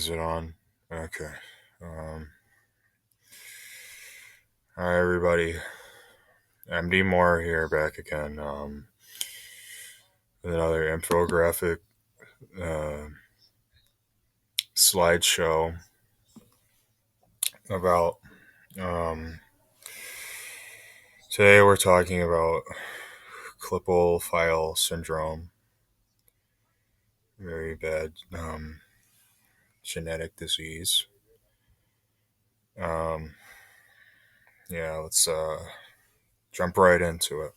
Is it on? Okay. Um, Hi, everybody. MD Moore here, back again with another infographic uh, slideshow about. Um, Today, we're talking about Klippel-Feil syndrome, very bad genetic disease. Um, yeah, let's jump right into it.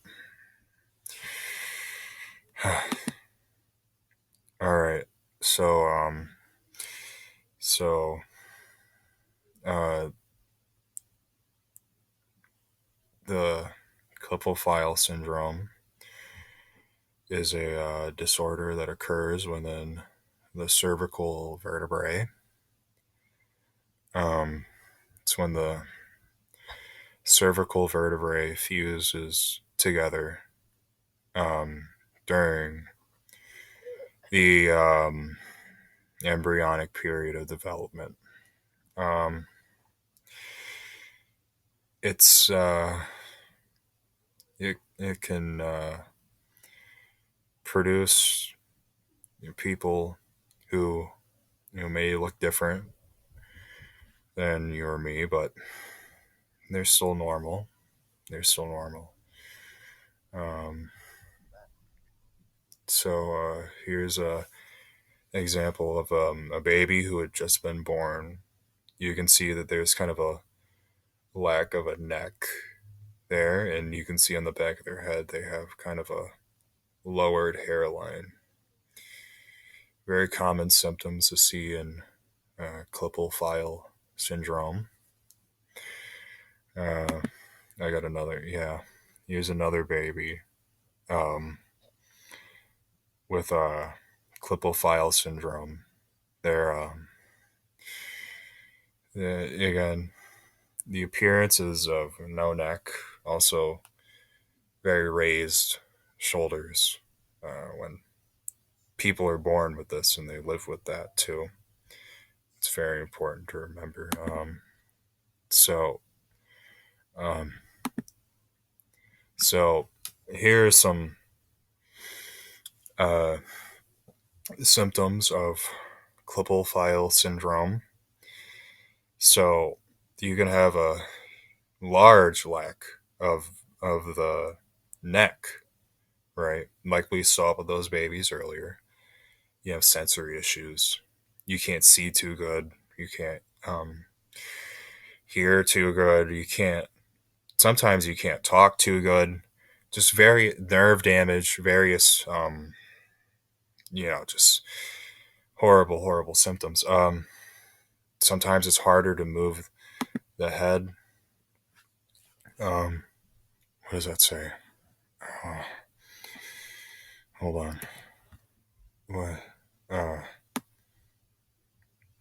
All right. So, so uh, the Klippel-Feil syndrome is a disorder that occurs within the cervical vertebrae. It's when the cervical vertebrae fuses together um, during the embryonic period of development. Um, it's it can produce people who may look different than you or me, but they're still normal. They're still normal. Um, Here's a example of a baby who had just been born. You can see that there's kind of a lack of a neck there, and you can see on the back of their head they have kind of a lowered hairline. Very common symptoms to see in Klippel-Feil syndrome. Uh, I got another, yeah. Here's another baby um, with Klippel-Feil syndrome. They're again, the appearances of no neck, also very raised shoulders when people are born with this and they live with that too. It's very important to remember. So, um, so here are some uh, symptoms of Klippel-Feil syndrome. So you can have a large lack of the neck, right? Like we saw with those babies earlier. You have sensory issues. You can't see too good. You can't hear too good. You can't. Sometimes you can't talk too good. Just very nerve damage. Various just horrible, horrible symptoms. Sometimes it's harder to move the head. What does that say? Uh, Hold on. What? Uh,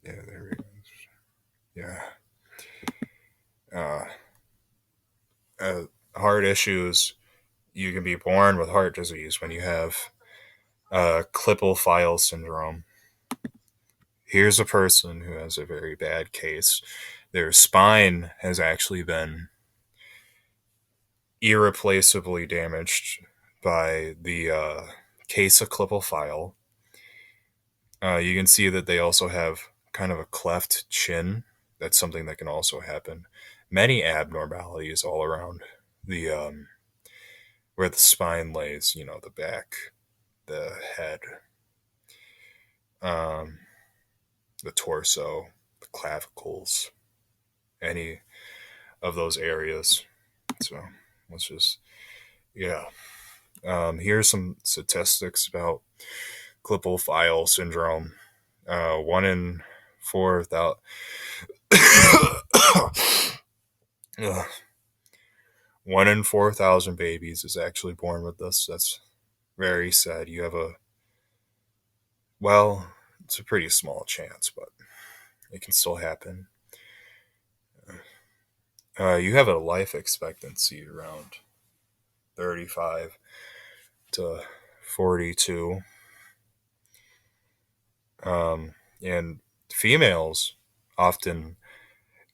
yeah, there we go. Yeah. Uh, Heart issues. You can be born with heart disease when you have Klippel-Feil syndrome. Here's a person who has a very bad case. Their spine has actually been irreplaceably damaged by the case of Klippel-Feil. You can see that they also have kind of a cleft chin. That's something that can also happen. Many abnormalities all around the where the spine lays, the back, the head, um, the torso, the clavicles, any of those areas. So let's just, yeah. Here's some statistics about Klippel-Feil syndrome. One in 4,000. One in 4,000 babies is actually born with this. That's very sad. You have it's a pretty small chance, but it can still happen. You have a life expectancy around 35 to 42. And females often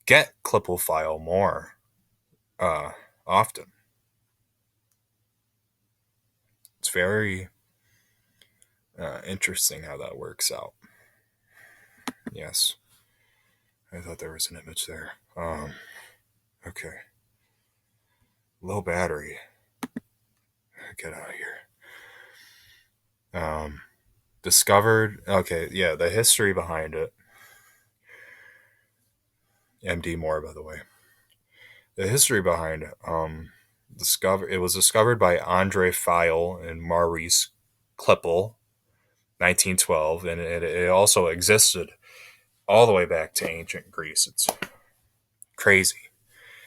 get Klippel-Feil more uh, often. It's very interesting how that works out. Yes, I thought there was an image there. Okay. Low battery. Get out of here. Discovered. Okay, yeah, the history behind it. MD Moore, by the way. The history behind it. It was discovered by Andre Feil and Maurice Klippel, 1912, and it also existed all the way back to ancient Greece. It's crazy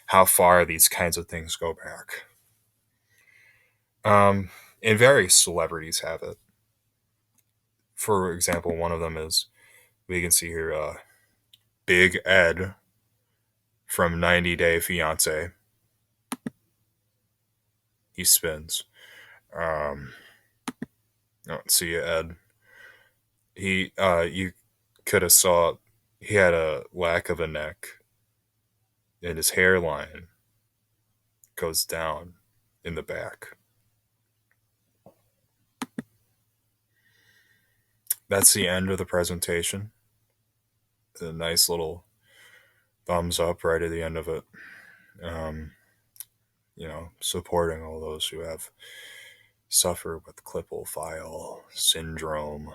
how far these kinds of things go back. And various celebrities have it. For example, one of them is, we can see here, Big Ed from 90 Day Fiance. He spins. Let's see, Ed. You could have saw he had a lack of a neck, and his hairline goes down in the back. That's the end of the presentation. A nice little thumbs up right at the end of it. Um, supporting all those who have suffered with Klippel-Feil syndrome.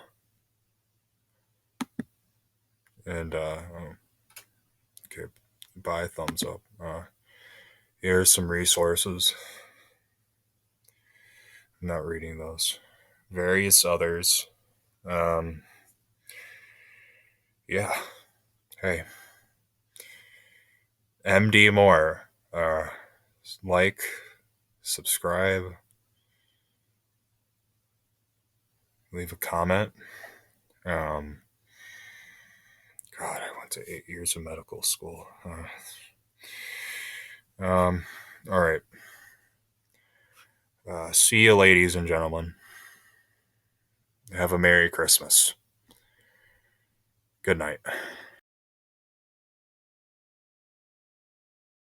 And okay, buy thumbs up. Here's some resources. I'm not reading those. Various others. Yeah. Hey. MD Moore. Like, subscribe, leave a comment. God, I went to 8 years of medical school. All right. See you, ladies and gentlemen. Have a Merry Christmas. Good night.